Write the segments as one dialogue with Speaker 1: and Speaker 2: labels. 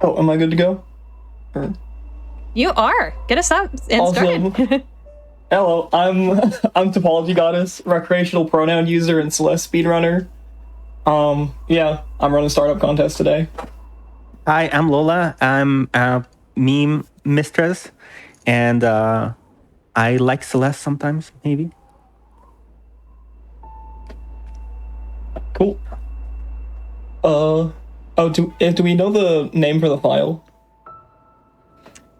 Speaker 1: Oh, am I good to go? Or...
Speaker 2: You are. Get us up and
Speaker 1: awesome.
Speaker 2: started.
Speaker 1: Hello, I'm Topology Goddess, recreational pronoun user and Celeste speedrunner. Yeah, I'm running startup contest today.
Speaker 3: Hi, I'm Lola. I'm a meme mistress, and I like Celeste sometimes, maybe.
Speaker 1: Cool. Do we know the name for the file?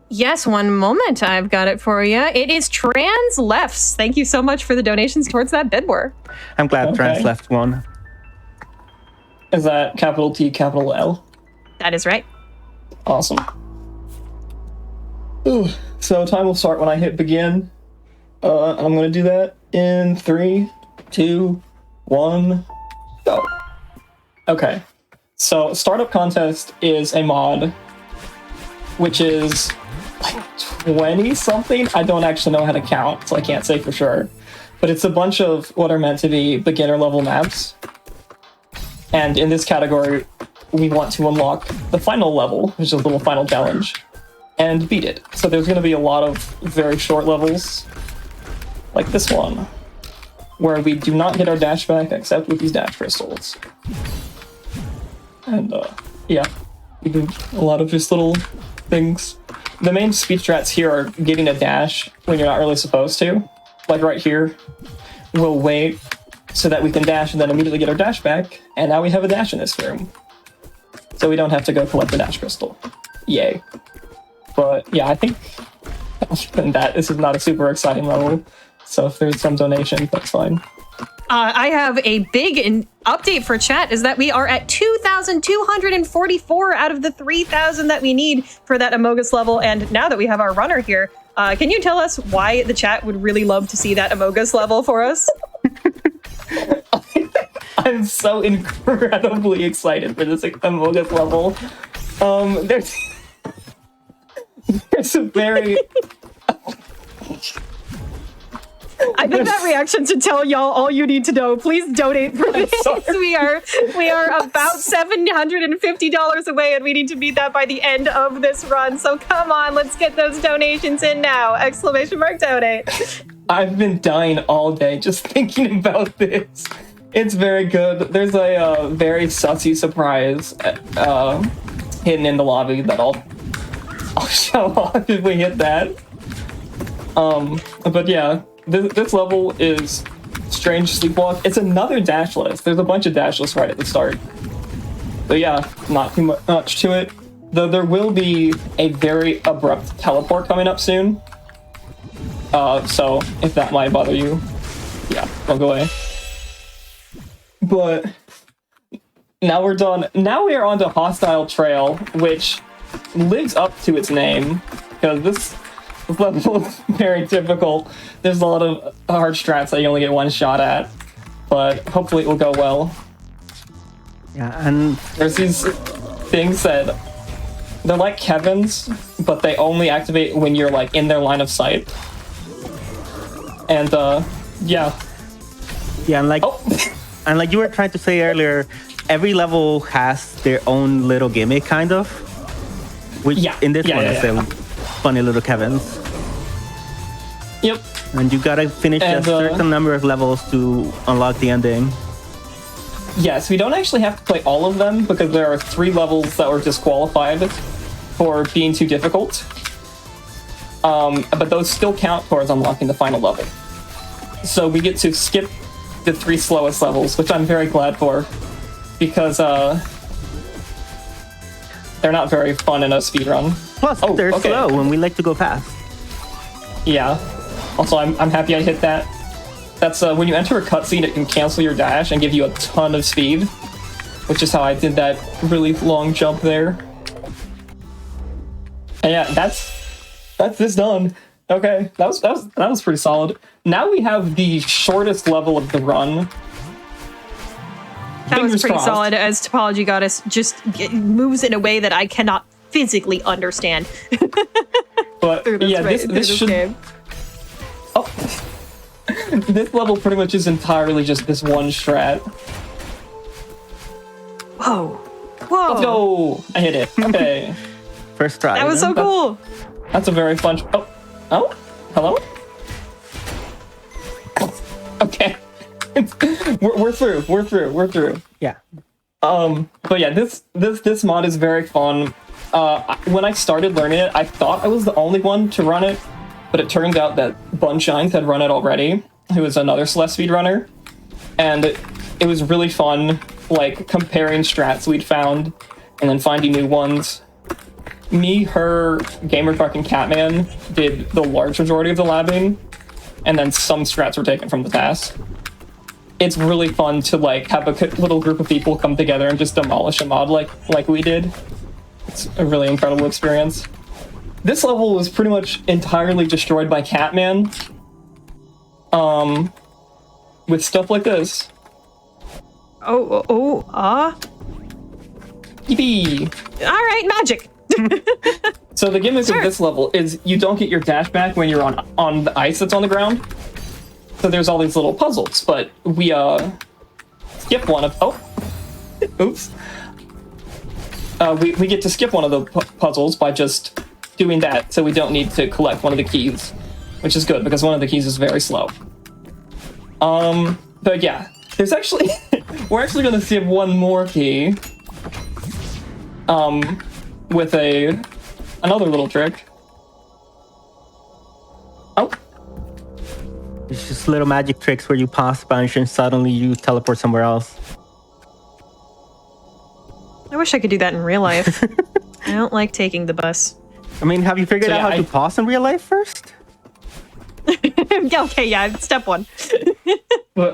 Speaker 2: Yes, one moment. I've got it for you. It is Trans Lefts. Thank you so much for the donations towards that bid war.
Speaker 3: I'm glad Trans Left won.
Speaker 1: Is that capital T, capital L?
Speaker 2: That is right.
Speaker 1: Awesome. Ooh, so time will start when I hit begin. I'm going to do that in 3, 2, 1, go. Okay. So startup contest is a mod, which is like 20 something. I don't actually know how to count, so I can't say for sure. But it's a bunch of what are meant to be beginner level maps. And in this category, we want to unlock the final level, which is a little final challenge, and beat it. So there's going to be a lot of very short levels, like this one, where we do not get our dash back except with these dash crystals. And yeah, we do a lot of just little things. The main speed strats here are getting a dash when you're not really supposed to. Like right here, we'll wait so that we can dash and then immediately get our dash back. And now we have a dash in this room. So we don't have to go collect the dash crystal. Yay. But yeah, I think this is not a super exciting level. So if there's some donation, that's fine.
Speaker 2: I have a big update for chat, is that we are at 2,244 out of the 3,000 that we need for that Amogus level. And now that we have our runner here, can you tell us why the chat would really love to see that Amogus level for us?
Speaker 1: I'm so incredibly excited for this Amogus level. There's a very...
Speaker 2: I think that reaction should tell y'all all you need to know. Please donate for this. We are about $750 away, and we need to beat that by the end of this run. So come on, let's get those donations in now! Exclamation mark donate.
Speaker 1: I've been dying all day just thinking about this. It's very good. There's a very sussy surprise hidden in the lobby that I'll show off if we hit that. But yeah. This level is Strange Sleepwalk. It's another dashless. There's a bunch of dashless right at the start. But yeah, not too much to it. Though there will be a very abrupt teleport coming up soon. So if that might bother you, yeah, don't go away. But now we're done. Now we are on to Hostile Trail, which lives up to its name, because this level is very difficult. There's a lot of hard strats that you only get one shot at, but hopefully it will go well.
Speaker 3: Yeah, and
Speaker 1: there's these things that they're like Kevin's, but they only activate when you're like in their line of sight. And yeah,
Speaker 3: and like and like you were trying to say earlier, every level has their own little gimmick, kind of. Which in this one is a funny little Kevin's.
Speaker 1: Yep.
Speaker 3: And you gotta finish a certain number of levels to unlock the ending.
Speaker 1: Yes, we don't actually have to play all of them because there are 3 levels that were disqualified for being too difficult. But those still count towards unlocking the final level. So we get to skip the 3 slowest levels, which I'm very glad for, because they're not very fun in a speedrun.
Speaker 3: Plus, they're slow and we like to go fast.
Speaker 1: Yeah. Also, I'm happy I hit that. That's when you enter a cutscene, it can cancel your dash and give you a ton of speed, which is how I did that really long jump there. And yeah, that's this done. Okay, that was pretty solid. Now we have the shortest level of the run.
Speaker 2: That was pretty solid, as Topology Goddess just moves in a way that I cannot physically understand.
Speaker 1: But yeah, this should... Game. Oh. This level pretty much is entirely just this one strat.
Speaker 2: Whoa. Whoa.
Speaker 1: Let's go! I hit it. Okay.
Speaker 3: First try.
Speaker 2: That was so cool.
Speaker 1: That's a very fun. Oh, hello. Okay, we're through.
Speaker 3: Yeah.
Speaker 1: But yeah, this mod is very fun. When I started learning it, I thought I was the only one to run it, but it turns out that Bunshines had run it already, who is another Celeste speedrunner, and it was really fun, like, comparing strats we'd found, and then finding new ones. Me, her, Gamerfuck, and Catman did the large majority of the labbing, and then some strats were taken from the task. It's really fun to, like, have a little group of people come together and just demolish a mod like we did. It's a really incredible experience. This level was pretty much entirely destroyed by Catman. With stuff like this. Yippee!
Speaker 2: Alright, magic!
Speaker 1: So the gimmick of this level is you don't get your dash back when you're on the ice that's on the ground. So there's all these little puzzles, but we skip one of... Oh! Oops. We get to skip one of the puzzles by just doing that, so we don't need to collect one of the keys, which is good, because one of the keys is very slow. But yeah, there's actually... we're actually going to skip one more key. With another little trick. Oh.
Speaker 3: It's just little magic tricks where you pause a bunch and suddenly you teleport somewhere else.
Speaker 2: I wish I could do that in real life. I don't like taking the bus.
Speaker 3: I mean, have you figured out how to pause in real life first?
Speaker 2: Okay, yeah, step one.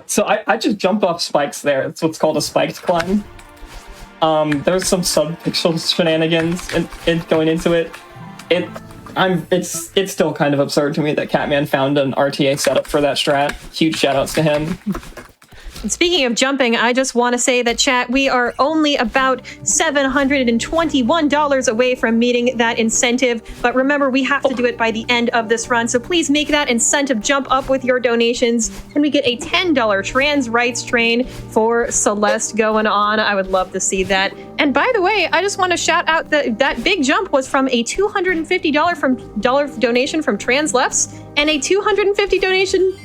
Speaker 1: So I just jumped off spikes there. It's what's called a spiked climb. There's some sub-pixel shenanigans in going into it. It's still kind of absurd to me that Catman found an RTA setup for that strat. Huge shoutouts to him.
Speaker 2: And speaking of jumping, I just want to say that, chat, we are only about $721 away from meeting that incentive. But remember, we have to do it by the end of this run. So please make that incentive jump up with your donations. And we get a $10 trans rights train for Celeste going on. I would love to see that. And by the way, I just want to shout out that big jump was from a $250 donation from Trans Lefts and a $250 donation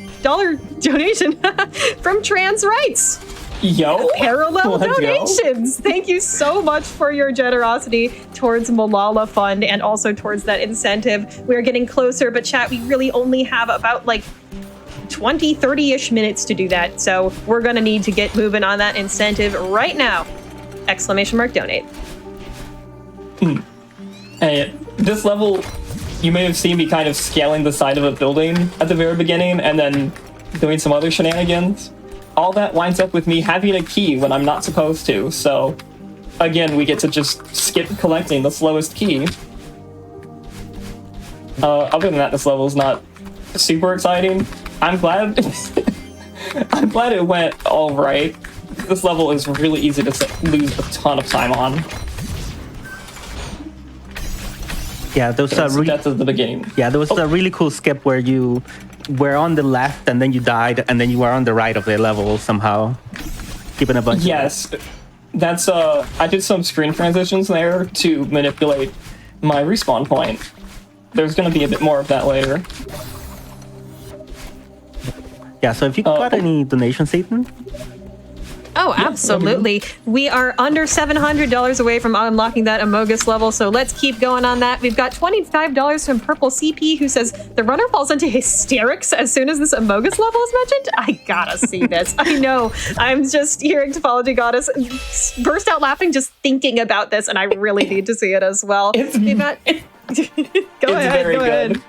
Speaker 2: from Trans Rights.
Speaker 1: Yo,
Speaker 2: parallel donations. Thank you so much for your generosity towards Malala Fund and also towards that incentive. We're getting closer, but chat, we really only have about like 20, 30-ish minutes to do that. So we're going to need to get moving on that incentive right now. ! Donate.
Speaker 1: Hey, this level, you may have seen me kind of scaling the side of a building at the very beginning and then doing some other shenanigans. All that winds up with me having a key when I'm not supposed to, so again, we get to just skip collecting the slowest key. Other than that, this level is not super exciting. I'm glad I'm glad it went all right. This level is really easy to lose a ton of time on.
Speaker 3: Yeah, those are
Speaker 1: that's at the beginning.
Speaker 3: Yeah, there was a really cool skip where you were on the left and then you died and then you were on the right of the level somehow. Keeping a bunch.
Speaker 1: Yes, that's I did some screen transitions there to manipulate my respawn point. There's going to be a bit more of that later.
Speaker 3: Yeah, so if you got any donations, Satan?
Speaker 2: Oh, absolutely. We are under $700 away from unlocking that Amogus level, so let's keep going on that. We've got $25 from Purple CP, who says, the runner falls into hysterics as soon as this Amogus level is mentioned? I gotta see this. I know. I'm just hearing Topology Goddess burst out laughing just thinking about this, and I really need to see it as well.
Speaker 1: Go
Speaker 2: ahead.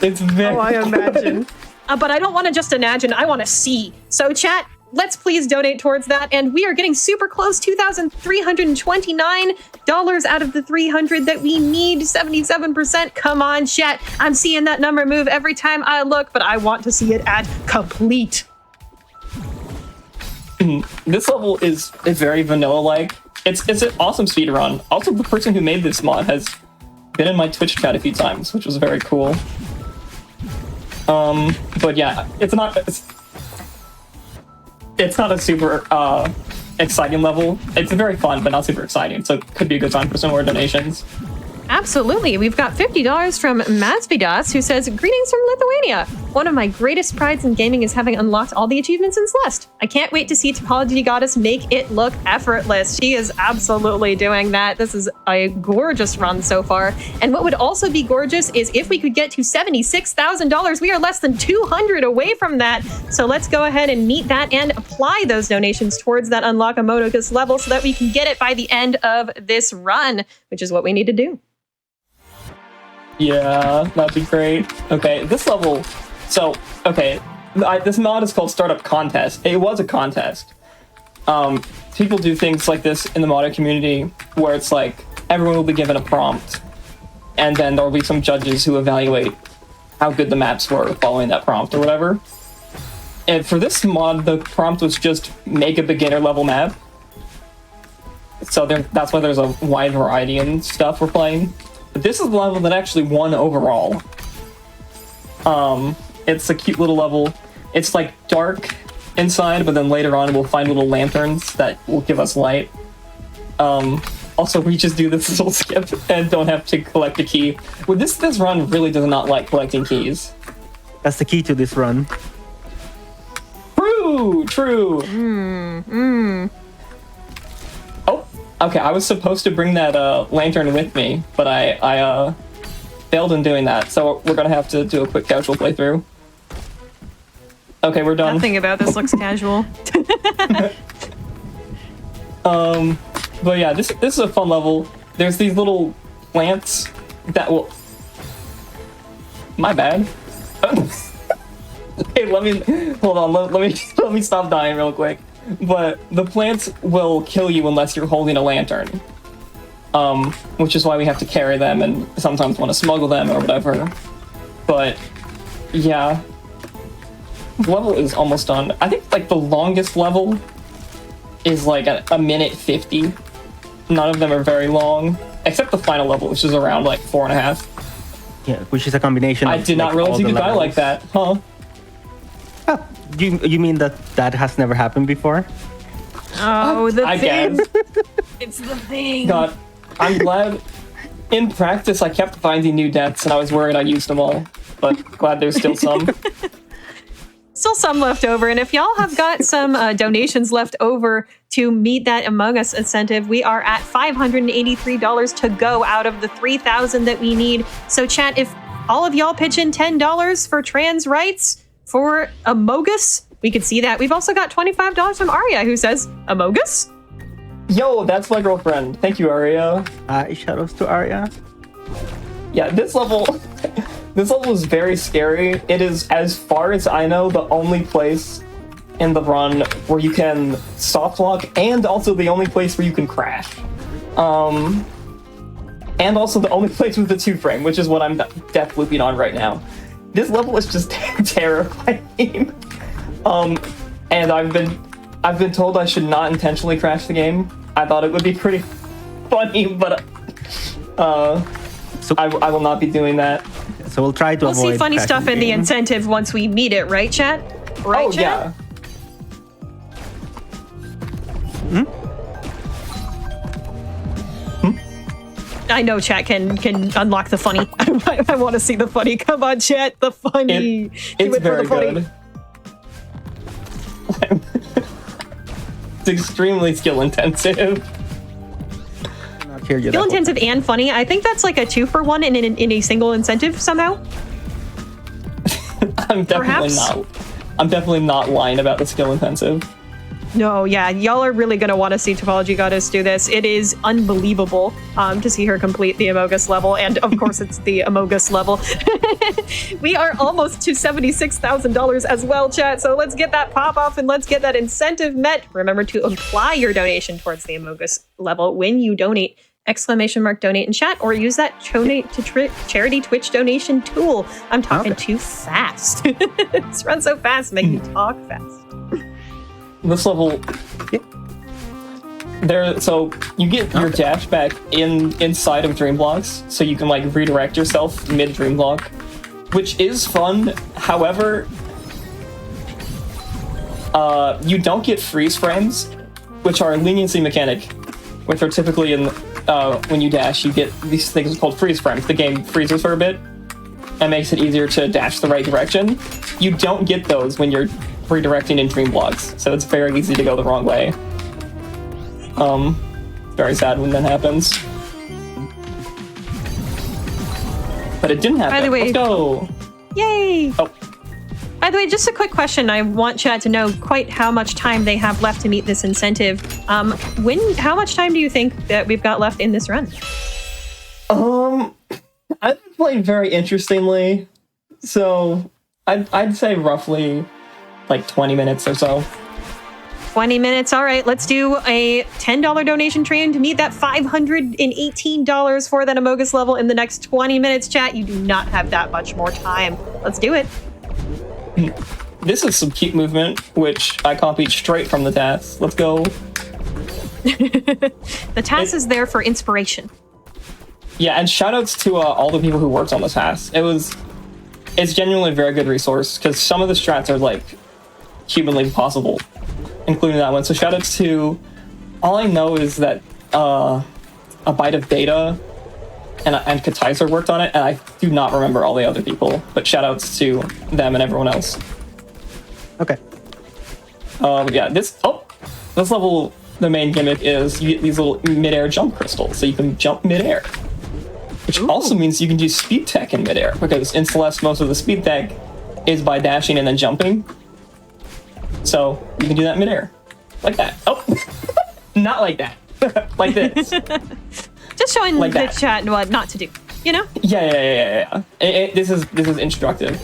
Speaker 1: It's very
Speaker 2: I imagine. But I don't want to just imagine, I want to see. So chat, let's please donate towards that. And we are getting super close, $2,329 out of the 300 that we need, 77%. Come on, chat. I'm seeing that number move every time I look, but I want to see it at complete.
Speaker 1: This level is very vanilla-like. It's an awesome speedrun. Also, the person who made this mod has been in my Twitch chat a few times, which was very cool. But yeah, it's not a super exciting level. It's very fun, but not super exciting, so it could be a good time for some more donations.
Speaker 2: Absolutely. We've got $50 from Matsvidas, who says, greetings from Lithuania. One of my greatest prides in gaming is having unlocked all the achievements in Celeste. I can't wait to see Topology Goddess make it look effortless. She is absolutely doing that. This is a gorgeous run so far. And what would also be gorgeous is if we could get to $76,000. We are less than 200 away from that. So let's go ahead and meet that and apply those donations towards that unlock Amogus level so that we can get it by the end of this run, which is what we need to do.
Speaker 1: Yeah, that'd be great. Okay, this level... So, okay, this mod is called Startup Contest. It was a contest. People do things like this in the modder community where it's like, everyone will be given a prompt, and then there'll be some judges who evaluate how good the maps were following that prompt or whatever. And for this mod, the prompt was just make a beginner level map. So that's why there's a wide variety in stuff we're playing. But this is the level that actually won overall. It's a cute little level. It's like dark inside, but then later on we'll find little lanterns that will give us light. Also, we just do this little skip and don't have to collect a key. Well, this run really does not like collecting keys.
Speaker 3: That's the key to this run.
Speaker 1: True. Oh, okay. I was supposed to bring that lantern with me, but I failed in doing that. So we're gonna have to do a quick casual playthrough. Okay, we're done.
Speaker 2: Nothing about this looks casual.
Speaker 1: But yeah, this is a fun level. There's these little plants that will... My bad. Hey, hold on, let me stop dying real quick. But the plants will kill you unless you're holding a lantern. Which is why we have to carry them and sometimes want to smuggle them or whatever. But yeah. The level is almost done. I think like the longest level is like a minute 50. None of them are very long, except the final level, which is around like 4.5.
Speaker 3: Yeah, which is a combination.
Speaker 1: I did not realize you could die like that, huh?
Speaker 3: Oh, you mean that has never happened before?
Speaker 2: Oh, the
Speaker 1: I
Speaker 2: thing.
Speaker 1: guess.
Speaker 2: It's the thing.
Speaker 1: God, I'm glad. In practice, I kept finding new deaths, and I was worried I used them all. But glad there's still some.
Speaker 2: Still some left over, and if y'all have got some donations left over to meet that Among Us incentive, we are at $583 to go out of the $3,000 that we need. So chat, if all of y'all pitch in $10 for trans rights for Amogus, we could see that. We've also got $25 from Arya, who says, Amogus?
Speaker 1: Yo, that's my girlfriend. Thank you, Arya.
Speaker 3: Shoutouts to Arya.
Speaker 1: Yeah, this level is very scary. It is, as far as I know, the only place in the run where you can soft lock, and also the only place where you can crash. And also the only place with the 2-frame, which is what I'm death looping on right now. This level is just terrifying. And I've been told I should not intentionally crash the game. I thought it would be pretty funny, but
Speaker 3: so
Speaker 1: I will not be doing that.
Speaker 3: So we'll try to avoid.
Speaker 2: We'll see funny stuff in the incentive once we meet it, right, chat? Right, chat?
Speaker 1: Yeah.
Speaker 2: I know chat can unlock the funny. I want to see the funny. Come on, chat, the funny.
Speaker 1: It's very good. It's extremely skill intensive.
Speaker 2: Skill intensive and funny. I think that's like a 2-for-1 in a single incentive somehow.
Speaker 1: I'm definitely not lying about the skill intensive.
Speaker 2: No, yeah, y'all are really going to want to see Topology Goddess do this. It is unbelievable to see her complete the Amogus level, and of course it's the Amogus level. We are almost to $76,000 as well, chat, so let's get that pop off and let's get that incentive met. Remember to apply your donation towards the Amogus level when you donate. !donate in chat, or use that donate to charity Twitch donation tool. I'm talking too fast. This runs so fast, make me talk fast.
Speaker 1: This level, so you get your dash back inside of Dream Blocks, so you can like redirect yourself mid Dream Block, which is fun. However, you don't get freeze frames, which are a leniency mechanic, which are typically in when you dash, you get these things called freeze frames. The game freezes for a bit and makes it easier to dash the right direction. You don't get those when you're redirecting in dream blocks, so it's very easy to go the wrong way. Very sad when that happens. But it didn't happen.
Speaker 2: By the way,
Speaker 1: let's go!
Speaker 2: Yay!
Speaker 1: Oh.
Speaker 2: By the way, just a quick question. I want chat to know quite how much time they have left to meet this incentive. How much time do you think that we've got left in this run?
Speaker 1: I've been playing very interestingly, so I'd say roughly like 20 minutes or so.
Speaker 2: 20 minutes. All right, let's do a $10 donation train to meet that $518 for that Amogus level in the next 20 minutes, chat. You do not have that much more time. Let's do it.
Speaker 1: This is some cute movement, which I copied straight from the TAS. Let's go.
Speaker 2: The TAS is there for inspiration.
Speaker 1: Yeah, and shoutouts to all the people who worked on the TAS. It's genuinely a very good resource, because some of the strats are, like, humanly impossible, including that one. So shoutouts to... All I know is that A Byte of Data and Katizer worked on it, and I do not remember all the other people, but shoutouts to them and everyone else.
Speaker 3: Okay.
Speaker 1: Yeah, this level, the main gimmick is you get these little mid-air jump crystals, so you can jump mid-air. Which also means you can do speed tech in mid-air, because in Celeste, most of the speed tech is by dashing and then jumping. So you can do that mid-air. Like that. Oh! Not like that. Like this.
Speaker 2: Just showing
Speaker 1: like
Speaker 2: the chat what not to do, you know?
Speaker 1: Yeah. This is instructive.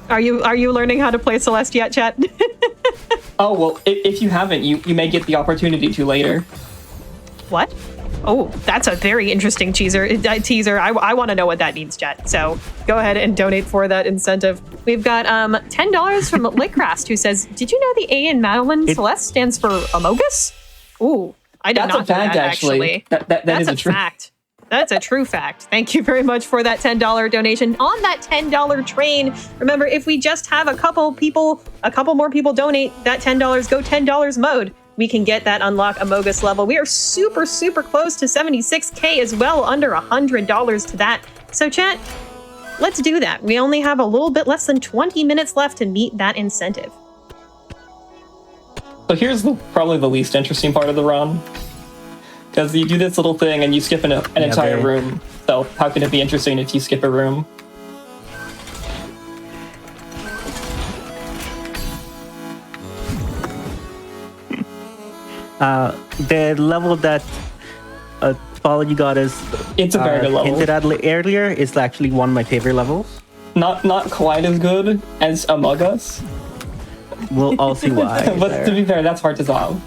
Speaker 2: Are you learning how to play Celeste yet, chat?
Speaker 1: Oh, well, if you haven't, you may get the opportunity to later.
Speaker 2: What? Oh, that's a very interesting teaser. I want to know what that means, chat. So go ahead and donate for that incentive. We've got $10 from Lickcrast, who says, "Did you know the A in Madeline Celeste stands for Amogus?" Ooh, I did not know that, actually.
Speaker 1: That's
Speaker 2: a fact. That's a true fact. Thank you very much for that $10 donation. On that $10 train, remember, if we just have a couple more people donate that $10, go $10 mode, we can get that unlock Amogus level. We are super, super close to 76K as well, under $100 to that. So chat, let's do that. We only have a little bit less than 20 minutes left to meet that incentive.
Speaker 1: So here's probably the least interesting part of the run. Because you do this little thing and you skip an entire room. So how can it be interesting if you skip a room?
Speaker 3: The level that Topology got is...
Speaker 1: It's a very good level.
Speaker 3: Hinted at earlier is actually one of my favorite levels.
Speaker 1: Not quite as good as Among Us.
Speaker 3: We'll all see why.
Speaker 1: But to be fair, that's hard to solve.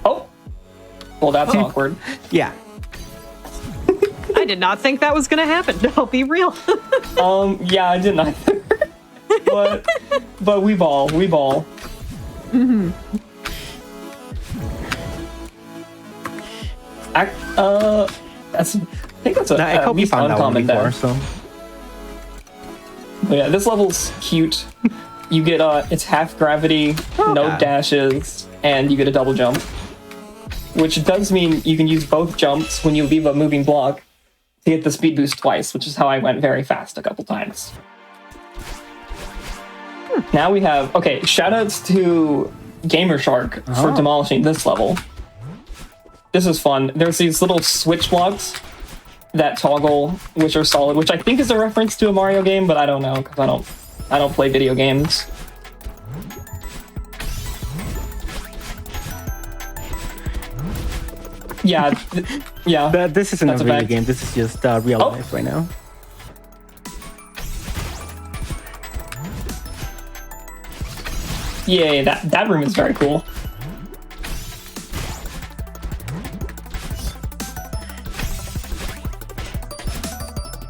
Speaker 1: Oh! Well, that's awkward.
Speaker 3: Yeah.
Speaker 2: I did not think that was going to happen. I'll be real.
Speaker 1: Yeah, I didn't either. but we ball.
Speaker 2: Mm-hmm.
Speaker 1: I think that's
Speaker 3: I hope you found that one before, so.
Speaker 1: But yeah, this level's cute. You get it's half gravity, no dashes, and you get a double jump. Which does mean you can use both jumps when you leave a moving block to get the speed boost twice, which is how I went very fast a couple times. Now we have, shoutouts to Gamershark for demolishing this level. This is fun. There's these little switch blocks that toggle, which are solid, which I think is a reference to a Mario game, but I don't know, because I don't play video games. Yeah.
Speaker 3: But this isn't a video game. This is just real life right now.
Speaker 1: Yeah, that room is very cool.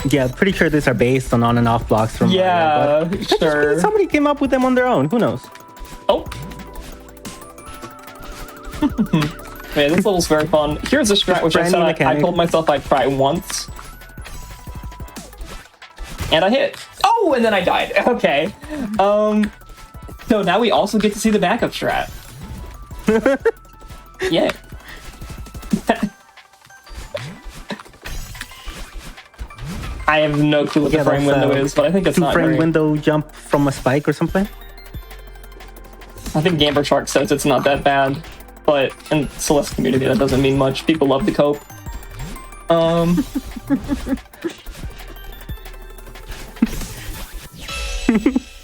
Speaker 3: Yeah, pretty sure these are based on and off blocks from
Speaker 1: Mario, but sure.
Speaker 3: Somebody came up with them on their own. Who knows?
Speaker 1: Oh. Yeah, this level's very fun. Here's a strat which I said I told myself I'd try once. And I hit. Oh, and then I died. Okay. So now we also get to see the backup strat. Yeah. I have no clue what the frame window is, but I think it's not
Speaker 3: frame
Speaker 1: great.
Speaker 3: window jump from a spike or something.
Speaker 1: I think Gamer Shark says it's not that bad, but in Celeste community that doesn't mean much. People love to cope.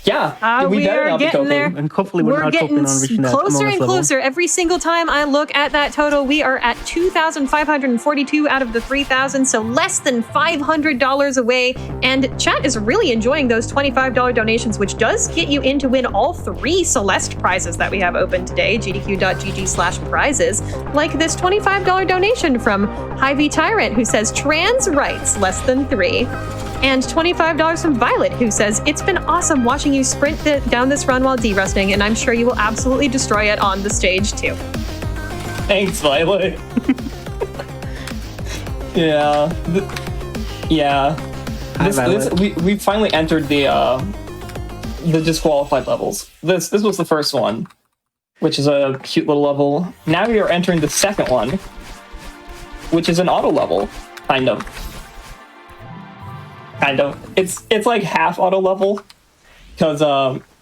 Speaker 1: Yeah,
Speaker 2: we are getting there.
Speaker 3: And hopefully we're not
Speaker 2: getting
Speaker 3: on reaching that
Speaker 2: closer and
Speaker 3: level.
Speaker 2: closer. Every single time I look at that total, we are at 2,542 out of the 3,000, so less than $500 away. And chat is really enjoying those $25 donations, which does get you in to win all 3 Celeste prizes that we have open today, gdq.gg/prizes, like this $25 donation from Hy-Vee Tyrant, who says trans rights less than 3. And $25 from Violet, who says, it's been awesome watching you sprint down this run while de-rusting, and I'm sure you will absolutely destroy it on the stage, too.
Speaker 1: Thanks, Violet. Yeah. We finally entered the disqualified levels. This was the first one, which is a cute little level. Now we are entering the second one, which is an auto level, kind of. It's like half auto level, because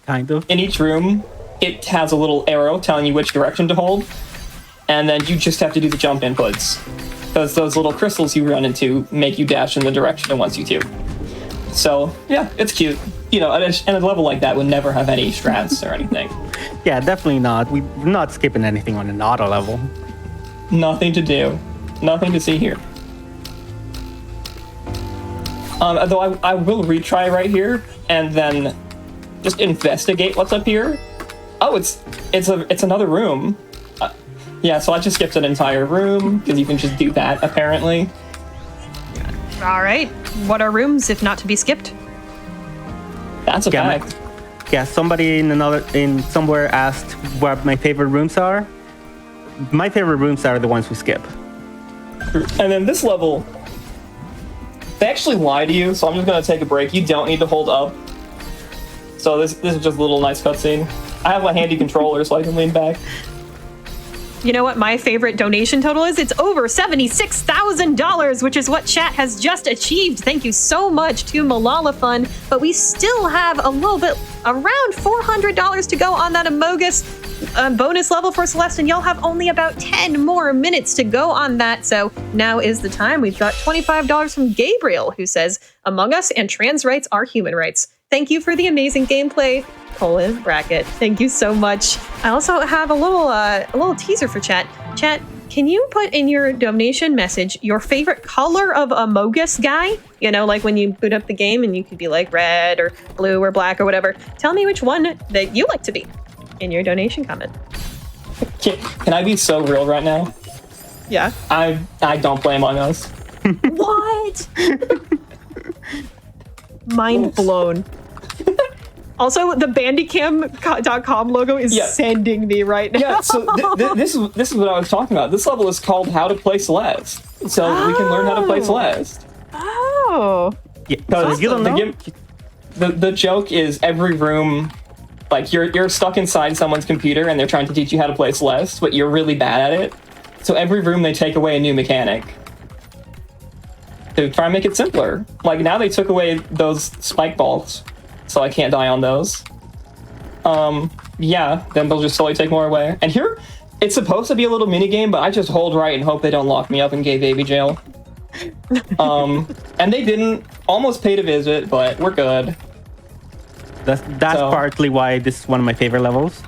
Speaker 3: kind of
Speaker 1: in each room it has a little arrow telling you which direction to hold, and then you just have to do the jump inputs, because those little crystals you run into make you dash in the direction it wants you to. So yeah, it's cute. You know, and a level like that would never have any strats or anything.
Speaker 3: Yeah, definitely not. We're not skipping anything on an auto level.
Speaker 1: Nothing to do. Nothing to see here. Though I will retry right here and then just investigate what's up here. Oh, it's another room. Yeah, so I just skipped an entire room because you can just do that apparently.
Speaker 2: All right, what are rooms if not to be skipped?
Speaker 1: That's a fact.
Speaker 3: Yeah, somebody in somewhere asked what my favorite rooms are. My favorite rooms are the ones we skip.
Speaker 1: And then this level, they actually lie to you, so I'm just gonna take a break. You don't need to hold up. So this is just a little nice cutscene. I have a handy controller so I can lean back.
Speaker 2: You know what my favorite donation total is? It's over $76,000, which is what chat has just achieved. Thank you so much to Malala Fund. But we still have a little bit, around $400 to go on that Amogus bonus level for Celeste, and y'all have only about 10 more minutes to go on that. So now is the time. We've got $25 from Gabriel, who says, Among Us and trans rights are human rights. Thank you for the amazing gameplay. (bracket). Thank you so much. I also have a little teaser for chat. Chat, can you put in your donation message your favorite color of Amogus guy? You know, like when you boot up the game and you could be like red or blue or black or whatever. Tell me which one that you like to be in your donation comment.
Speaker 1: Can I be so real right now?
Speaker 2: Yeah.
Speaker 1: I don't play Among Us.
Speaker 2: What? Mind blown. Also, the Bandicam.com logo is sending me right now.
Speaker 1: Yeah, so this is what I was talking about. This level is called How to Play Celeste. So we can learn how to play Celeste.
Speaker 2: Oh.
Speaker 3: Yeah, awesome. You don't know?
Speaker 1: The joke is every room, like you're stuck inside someone's computer and they're trying to teach you how to play Celeste, but you're really bad at it. So every room they take away a new mechanic to try and make it simpler. Like now they took away those spike balls, so I can't die on those. Yeah, then they'll just slowly take more away. And here, it's supposed to be a little mini game, but I just hold right and hope they don't lock me up in gay baby jail. And they didn't. Almost paid a visit, but we're good.
Speaker 3: That's partly why this is one of my favorite levels.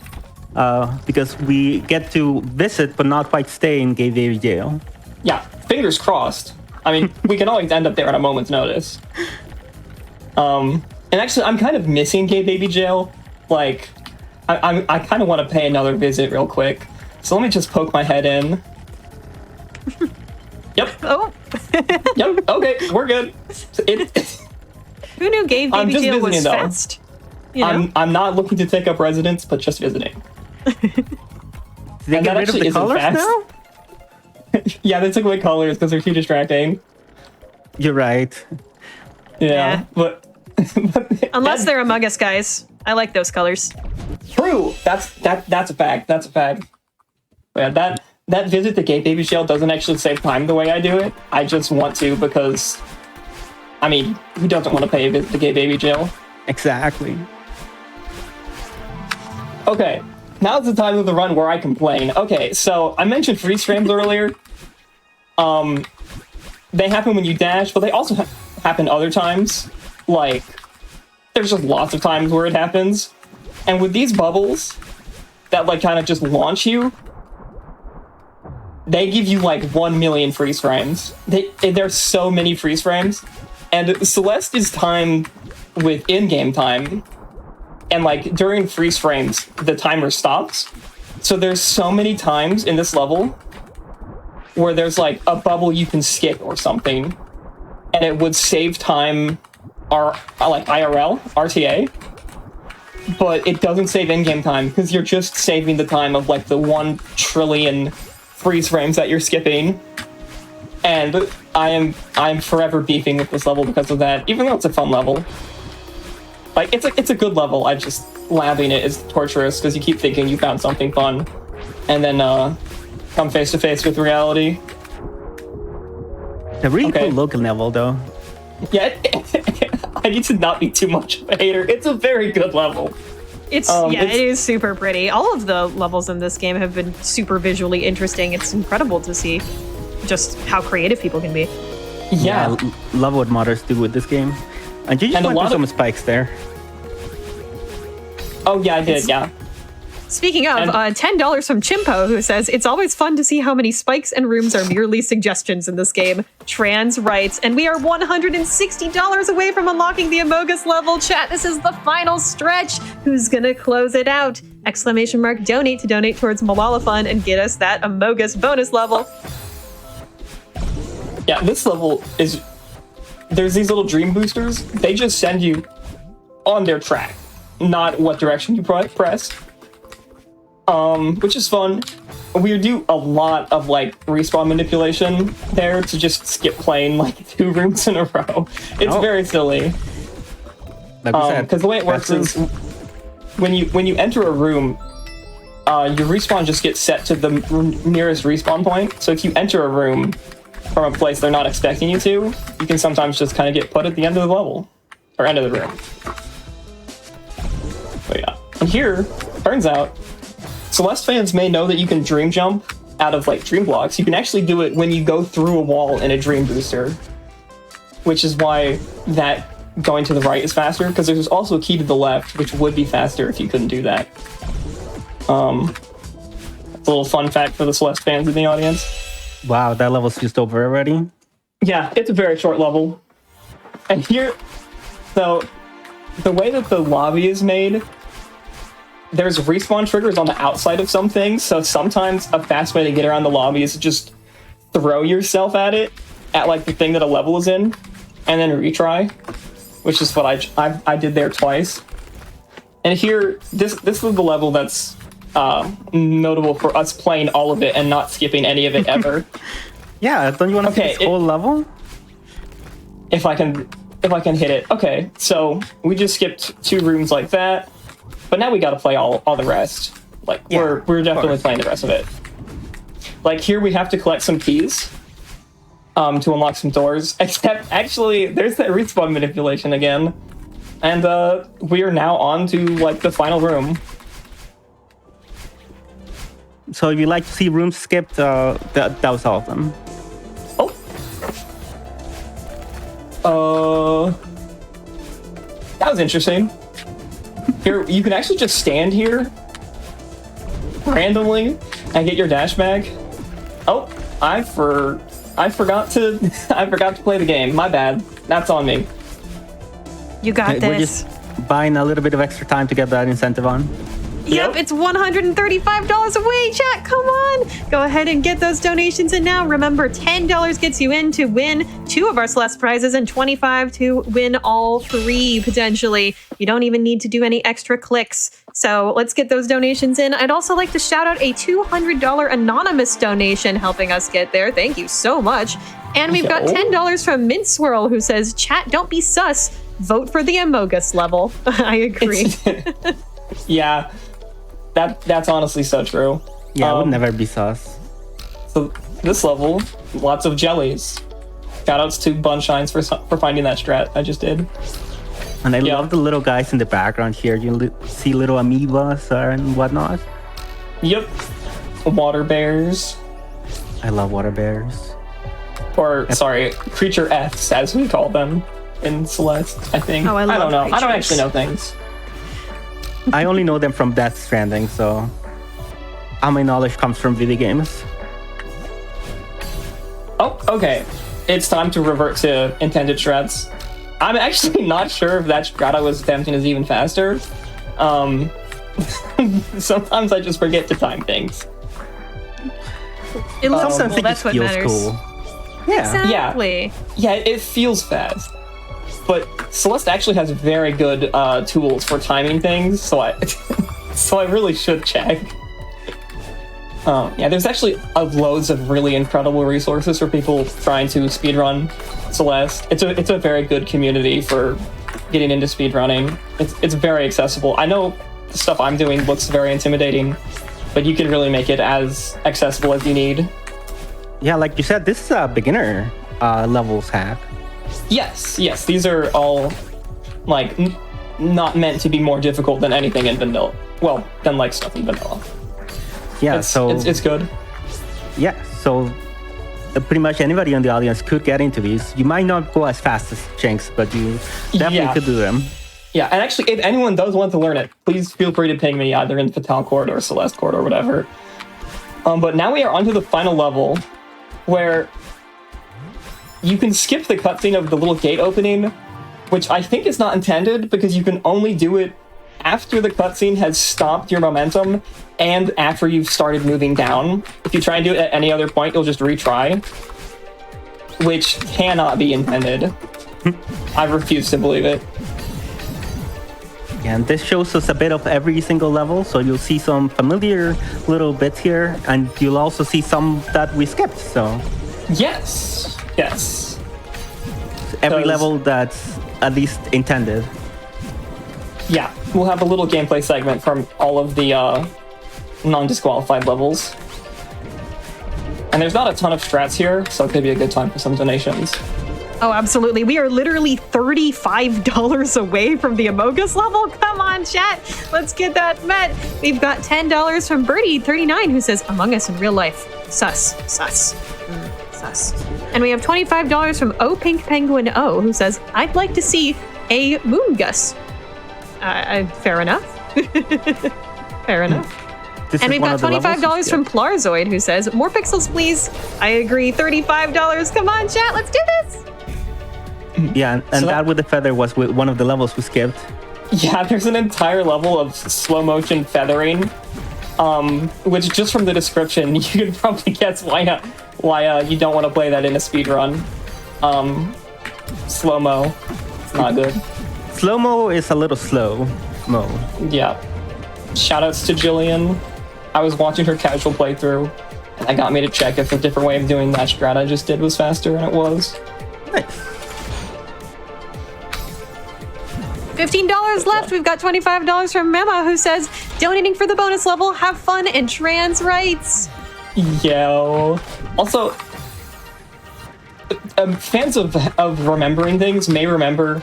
Speaker 3: Because we get to visit, but not quite stay in gay baby jail.
Speaker 1: Yeah, fingers crossed. I mean, we can always end up there at a moment's notice. And actually, I'm kind of missing gay baby jail. Like, I kind of want to pay another visit real quick. So let me just poke my head in. Yep.
Speaker 2: Oh.
Speaker 1: Yep. Okay, we're good.
Speaker 2: Who knew gay baby jail was fast? You know?
Speaker 1: I'm not looking to take up residence, but just visiting.
Speaker 3: They get rid of the colors now?
Speaker 1: Yeah, they took away colors because they're too distracting.
Speaker 3: You're right.
Speaker 1: Yeah. But
Speaker 2: unless they're Among Us guys. I like those colors.
Speaker 1: True. That's a fact. That's a fact. Yeah, that visit to gay baby jail doesn't actually save time the way I do it. I just want to because I mean, who doesn't want to pay the gay baby jail?
Speaker 3: Exactly.
Speaker 1: Okay, now's the time of the run where I complain. Okay, so I mentioned freeze frames earlier. They happen when you dash, but they also happen other times. Like, there's just lots of times where it happens. And with these bubbles that, like, kind of just launch you, they give you, like, 1 million freeze frames. There's so many freeze frames. And Celeste is timed with in-game time. And, like, during freeze frames, the timer stops. So there's so many times in this level where there's, like, a bubble you can skip or something. And it would save time, like, IRL, RTA. But it doesn't save in-game time, because you're just saving the time of, like, the 1 trillion freeze frames that you're skipping. And I'm forever beefing with this level because of that, even though it's a fun level. Like, it's a good level. I just labbing it is torturous because you keep thinking you found something fun, and then come face to face with reality.
Speaker 3: A really cool looking level, though.
Speaker 1: Yeah, I need to not be too much of a hater. It's a very good level.
Speaker 2: It is super pretty. All of the levels in this game have been super visually interesting. It's incredible to see just how creative people can be.
Speaker 3: Yeah, love what modders do with this game. And you just went through some spikes there.
Speaker 1: Oh, yeah, I did, yeah.
Speaker 2: Speaking of, $10 from Chimpo, who says, it's always fun to see how many spikes and rooms are merely suggestions in this game. Trans writes, and we are $160 away from unlocking the Amogus level. Chat, this is the final stretch. Who's gonna close it out? ! Donate to donate towards Malala Fund and get us that Amogus bonus level.
Speaker 1: Yeah, this level is... There's these little dream boosters. They just send you on their track, not what direction you press. Which is fun. We do a lot of, like, respawn manipulation there to just skip playing, like, 2 rooms in a row. It's very silly. Because the way it works is when you enter a room, your respawn just gets set to the nearest respawn point. So if you enter a room from a place they're not expecting you to, you can sometimes just kind of get put at the end of the level. Or end of the room. But yeah. And here, turns out, Celeste fans may know that you can dream jump out of, like, dream blocks. You can actually do it when you go through a wall in a dream booster. Which is why that going to the right is faster, because there's also a key to the left, which would be faster if you couldn't do that. It's a little fun fact for the Celeste fans in the audience.
Speaker 3: Wow, that level's just over already?
Speaker 1: Yeah, it's a very short level. And here, so, the way that the lobby is made, there's respawn triggers on the outside of some things, so sometimes a fast way to get around the lobby is to just throw yourself at it, at, like, the thing that a level is in, and then retry, which is what I did there twice. And here, this is the level that's notable for us playing all of it and not skipping any of it ever.
Speaker 3: Yeah, don't you want to play this whole level?
Speaker 1: If I can hit it. Okay, so we just skipped 2 rooms like that, but now we got to play all the rest. Like, we're definitely playing the rest of it. Like, here we have to collect some keys to unlock some doors. Except, actually, there's that respawn manipulation again, and we are now on to, like, the final room.
Speaker 3: So if you like to see rooms skipped, that was all of them.
Speaker 1: That was interesting. Here, you can actually just stand here randomly and get your dash back. Oh, I forgot to play the game. My bad. That's on me.
Speaker 2: You got this.
Speaker 3: We're just buying a little bit of extra time to get that incentive on.
Speaker 2: Yep, it's $135 away, chat. Come on. Go ahead and get those donations in now. Remember, $10 gets you in to win 2 of our Celeste prizes and $25 to win all 3, potentially. You don't even need to do any extra clicks. So let's get those donations in. I'd also like to shout out a $200 anonymous donation helping us get there. Thank you so much. And we've got $10 from Mint Swirl, who says, chat, don't be sus. Vote for the Amogus level. I agree.
Speaker 1: Yeah. That's honestly so true.
Speaker 3: Yeah, I would never be sus.
Speaker 1: So this level, lots of jellies. Shoutouts to Bunshines for finding that strat I just did.
Speaker 3: And I love the little guys in the background here. You see little amoebas and whatnot.
Speaker 1: Yep. Water bears.
Speaker 3: I love water bears.
Speaker 1: Or, sorry, creature Fs, as we call them in Celeste, I think.
Speaker 2: Oh, I
Speaker 1: don't know.
Speaker 2: creatures.
Speaker 1: I don't actually know things.
Speaker 3: I only know them from Death Stranding, so all my knowledge comes from video games.
Speaker 1: Oh, okay. It's time to revert to intended strats. I'm actually not sure if that strat I was attempting is even faster. Sometimes I just forget to time things.
Speaker 2: It looks
Speaker 3: Sometimes it
Speaker 2: that's
Speaker 3: just
Speaker 2: what
Speaker 3: feels
Speaker 2: matters.
Speaker 3: cool. Yeah.
Speaker 2: Exactly.
Speaker 1: Yeah, it feels fast. But Celeste actually has very good tools for timing things, so I really should check. Yeah, there's actually loads of really incredible resources for people trying to speedrun Celeste. It's a very good community for getting into speedrunning. It's very accessible. I know the stuff I'm doing looks very intimidating, but you can really make it as accessible as you need.
Speaker 3: Yeah, like you said, this is a beginner levels hack.
Speaker 1: Yes, these are all like not meant to be more difficult than anything in vanilla. Well, than like stuff in vanilla.
Speaker 3: Yeah,
Speaker 1: it's good.
Speaker 3: Yeah, so pretty much anybody in the audience could get into these. You might not go as fast as Jinx, but you definitely could do them.
Speaker 1: Yeah, and actually, if anyone does want to learn it, please feel free to ping me either in Fatal Court or Celeste Court or whatever. But now we are onto the final level, where you can skip the cutscene of the little gate opening, which I think is not intended because you can only do it after the cutscene has stopped your momentum and after you've started moving down. If you try and do it at any other point, you'll just retry, which cannot be intended. I refuse to believe it.
Speaker 3: And this shows us a bit of every single level, so you'll see some familiar little bits here, and you'll also see some that we skipped, so...
Speaker 1: Yes.
Speaker 3: Every level that's at least intended.
Speaker 1: Yeah, we'll have a little gameplay segment from all of the non-disqualified levels. And there's not a ton of strats here, so it could be a good time for some donations.
Speaker 2: Oh, absolutely. We are literally $35 away from the Amogus level. Come on, chat. Let's get that met. We've got $10 from Birdie39, who says, Among Us in real life. Sus. And we have $25 from O Pink Penguin O, who says, I'd like to see a Moongus. Fair enough. Fair enough. And we've got $25 from Plarzoid, who says, more pixels, please. I agree, $35. Come on, chat, let's do this.
Speaker 3: Yeah, and so that with the feather was with one of the levels we skipped.
Speaker 1: Yeah, there's an entire level of slow motion feathering, which just from the description, you can probably guess why you don't want to play that in a speedrun. Slow-mo, it's not good.
Speaker 3: Slow-mo is a little slow-mo.
Speaker 1: Yeah. Shoutouts to Jillian. I was watching her casual playthrough, and that got me to check if a different way of doing that strat I just did was faster, and it was.
Speaker 3: Nice.
Speaker 2: $15 left. We've got $25 from Mema, who says, donating for the bonus level, have fun and trans rights.
Speaker 1: Yo. Also, fans of remembering things may remember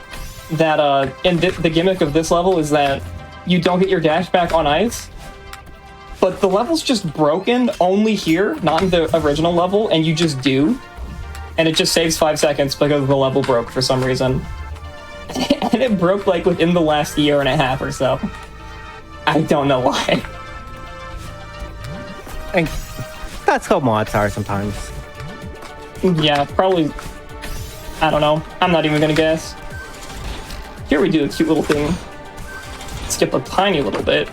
Speaker 1: that in the gimmick of this level is that you don't get your dash back on ice, but the level's just broken only here, not in the original level, and you just do. And it just saves 5 seconds because the level broke for some reason. And it broke like within the last year and a half or so. I don't know why.
Speaker 3: And that's how mods are sometimes.
Speaker 1: Yeah, probably. I don't know. I'm not even gonna guess. Here we do a cute little thing. Skip a tiny little bit.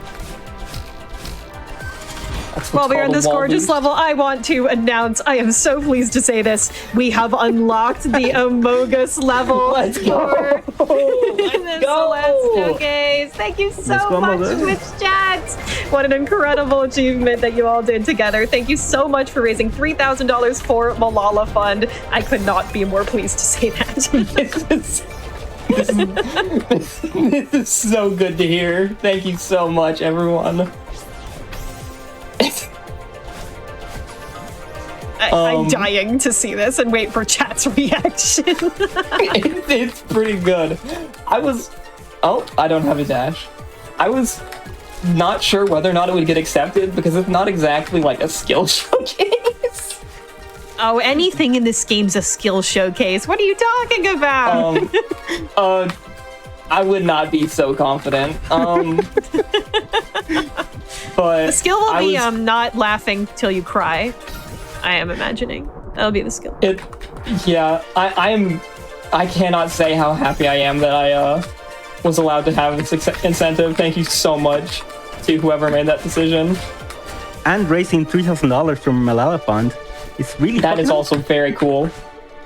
Speaker 2: While we're in this gorgeous level, I want to announce, I am so pleased to say this, we have unlocked the Amogus level.
Speaker 1: Let's go!
Speaker 2: Let's go! Showcase. Thank you so much, Twitch chat. What an incredible achievement that you all did together. Thank you so much for raising $3,000 for Malala Fund. I could not be more pleased to say that.
Speaker 1: This is so good to hear. Thank you so much, everyone.
Speaker 2: I'm dying to see this and wait for chat's reaction.
Speaker 1: It's pretty good. I don't have a dash. I was not sure whether or not it would get accepted because it's not exactly like a skill showcase.
Speaker 2: Oh, anything in this game's a skill showcase. What are you talking about?
Speaker 1: I would not be so confident. But
Speaker 2: the skill will be not laughing till you cry. I am imagining that'll be the skill.
Speaker 1: I cannot say how happy I am that I was allowed to have this incentive. Thank you so much to whoever made that decision.
Speaker 3: And raising $3,000 from Malala Fund. It's really
Speaker 1: that is also very cool.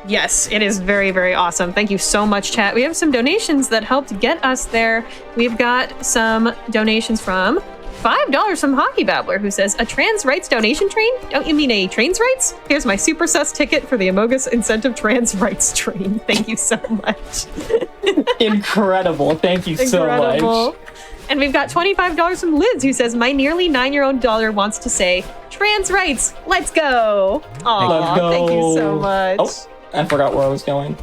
Speaker 2: Yes, it is very, very awesome. Thank you so much, chat. We have some donations that helped get us there. We've got some donations from $5 from Hockey Babbler, who says, a trans rights donation train? Don't you mean a trains rights? Here's my super sus ticket for the Amogus incentive trans rights train. Thank you so much.
Speaker 1: Incredible. Thank you so much.
Speaker 2: And we've got $25 from Liz, who says, my nearly 9-year-old daughter wants to say, trans rights, let's go. Aw,
Speaker 1: let's go.
Speaker 2: Thank you so much.
Speaker 1: Oh, I forgot where I was going.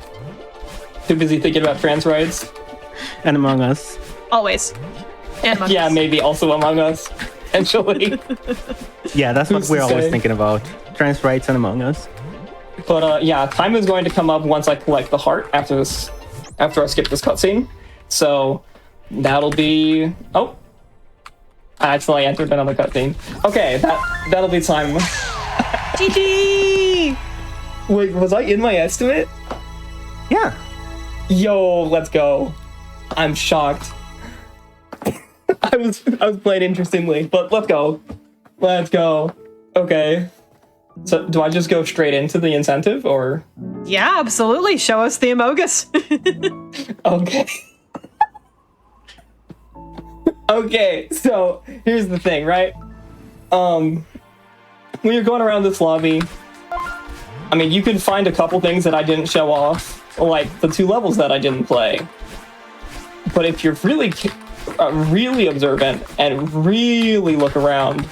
Speaker 1: Too busy thinking about trans rights.
Speaker 3: And Among Us.
Speaker 2: Always. And Among Us.
Speaker 1: Maybe also Among Us, potentially.
Speaker 3: Yeah, that's what we're always thinking about. Trans rights and Among Us.
Speaker 1: But time is going to come up once I collect the heart after I skip this cutscene. So that'll be... Oh. I accidentally entered another cutscene. Okay, that'll be time.
Speaker 2: GG!
Speaker 1: Wait, was I in my estimate?
Speaker 3: Yeah.
Speaker 1: Yo, let's go. I'm shocked. I was playing interestingly, but let's go. Let's go. Okay. So do I just go straight into the incentive or?
Speaker 2: Yeah, absolutely. Show us the Amogus.
Speaker 1: Okay. Okay, so here's the thing, right? When you're going around this lobby, I mean, you can find a couple things that I didn't show off, like the 2 levels that I didn't play. But if you're really observant and really look around,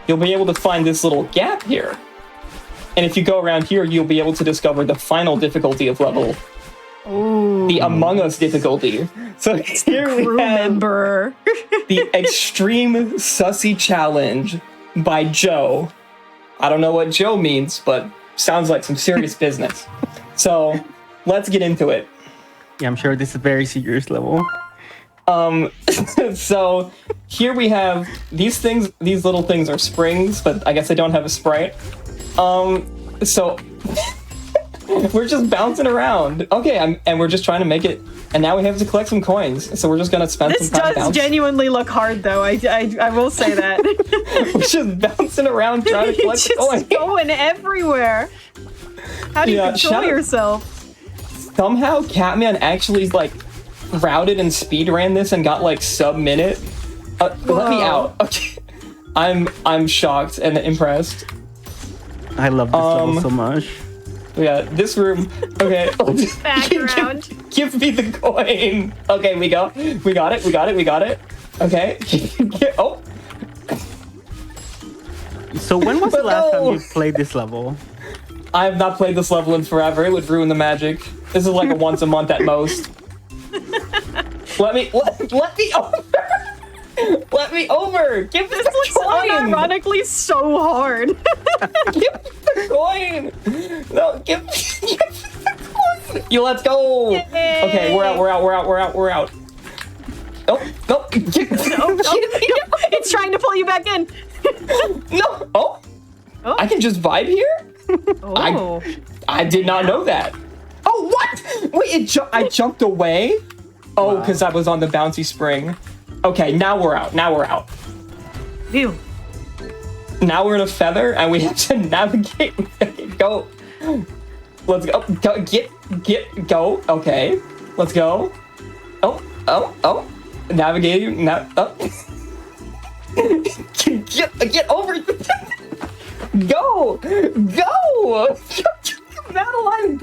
Speaker 1: you'll be able to find this little gap here. And if you go around here, you'll be able to discover the final difficulty of level.
Speaker 2: Ooh.
Speaker 1: The Among Us difficulty. So here we have the Extreme Sussy Challenge by Joe. I don't know what Joe means, but sounds like some serious business. So let's get into it.
Speaker 3: Yeah, I'm sure this is a very serious level.
Speaker 1: So here we have these things. These little things are springs, but I guess they don't have a sprite. So we're just bouncing around. Okay, and we're just trying to make it. And now we have to collect some coins. So we're just gonna spend some time.
Speaker 2: This does genuinely look hard, though. I will say that.
Speaker 1: We're just bouncing around trying to collect coins.
Speaker 2: Going everywhere. How do you control yourself?
Speaker 1: Somehow, Catman actually routed and speedran this and got sub-minute. Let me out. Okay, I'm shocked and impressed.
Speaker 3: I love this level so much.
Speaker 1: Yeah, this room. Okay.
Speaker 2: Background.
Speaker 1: Give me the coin. Okay, we got it. We got it. Okay. Oh.
Speaker 3: So when was the last time you played this level?
Speaker 1: I have not played this level in forever. It would ruin the magic. This is a once a month at most. Let me over. Let me over. Give me the coin.
Speaker 2: Ironically, so hard.
Speaker 1: Give me the coin. No, give me the coin. Yo, let's go. Yay. Okay, we're out. Oh, no.
Speaker 2: It's trying to pull you back in.
Speaker 1: No. Oh. I can just vibe here?
Speaker 2: Oh.
Speaker 1: I did not know that. Oh, what? Wait, I jumped away? Oh, because I was on the bouncy spring. Okay, now we're out.
Speaker 2: Ew.
Speaker 1: Now we're in a feather, and we have to navigate. Go. Let's go. Go. Okay. Let's go. Oh. Navigating. Oh. Get over. Go. Madeline.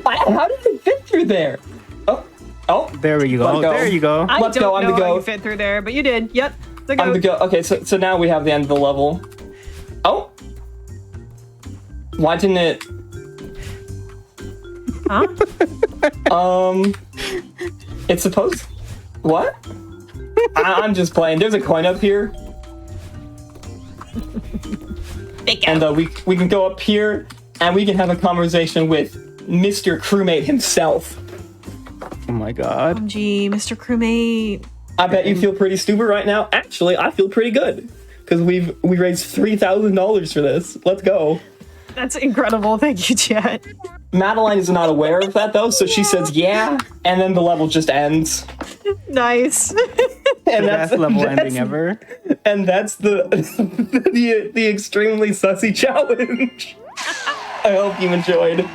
Speaker 1: How did it fit through there? Oh, Oh,
Speaker 3: There you go. There you go.
Speaker 2: I
Speaker 1: Let's
Speaker 2: don't
Speaker 1: go, I'm
Speaker 2: know
Speaker 1: the
Speaker 2: how
Speaker 1: go.
Speaker 2: you fit through there, but you did. Yep.
Speaker 1: I'm the go. Okay, so now we have the end of the level. Oh. Why didn't it?
Speaker 2: Huh?
Speaker 1: It's supposed. What? I'm just playing. There's a coin up here, and we can go up here and we can have a conversation with Mr. Crewmate himself.
Speaker 3: Oh my god.
Speaker 2: OMG, Mr. Crewmate.
Speaker 1: I bet you feel pretty stupid right now. Actually, I feel pretty good because we raised $3,000 for this. Let's go.
Speaker 2: That's incredible. Thank you, chat.
Speaker 1: Madeline is not aware of that though, so she says yeah, and then the level just ends.
Speaker 2: Nice.
Speaker 1: And
Speaker 3: Best level ending ever.
Speaker 1: And that's the the extremely sussy challenge. I hope you enjoyed.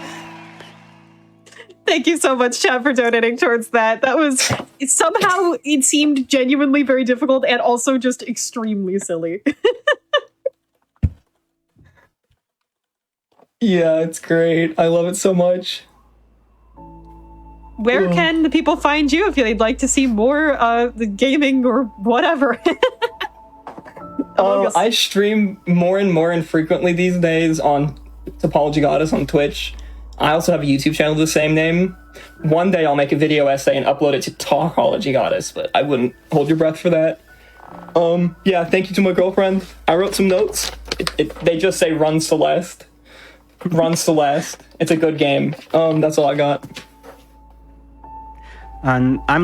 Speaker 2: Thank you so much, chat, for donating towards that. That was somehow it seemed genuinely very difficult and also just extremely silly.
Speaker 1: Yeah, it's great. I love it so much.
Speaker 2: Where can the people find you if they'd like to see more the gaming or whatever?
Speaker 1: I stream more and more infrequently these days on Topology Goddess on Twitch. I also have a YouTube channel of the same name. One day I'll make a video essay and upload it to Topology Goddess, but I wouldn't hold your breath for that. Yeah, thank you to my girlfriend. I wrote some notes. They just say run Celeste. Run Celeste. It's a good game. That's all I got.
Speaker 3: And I'm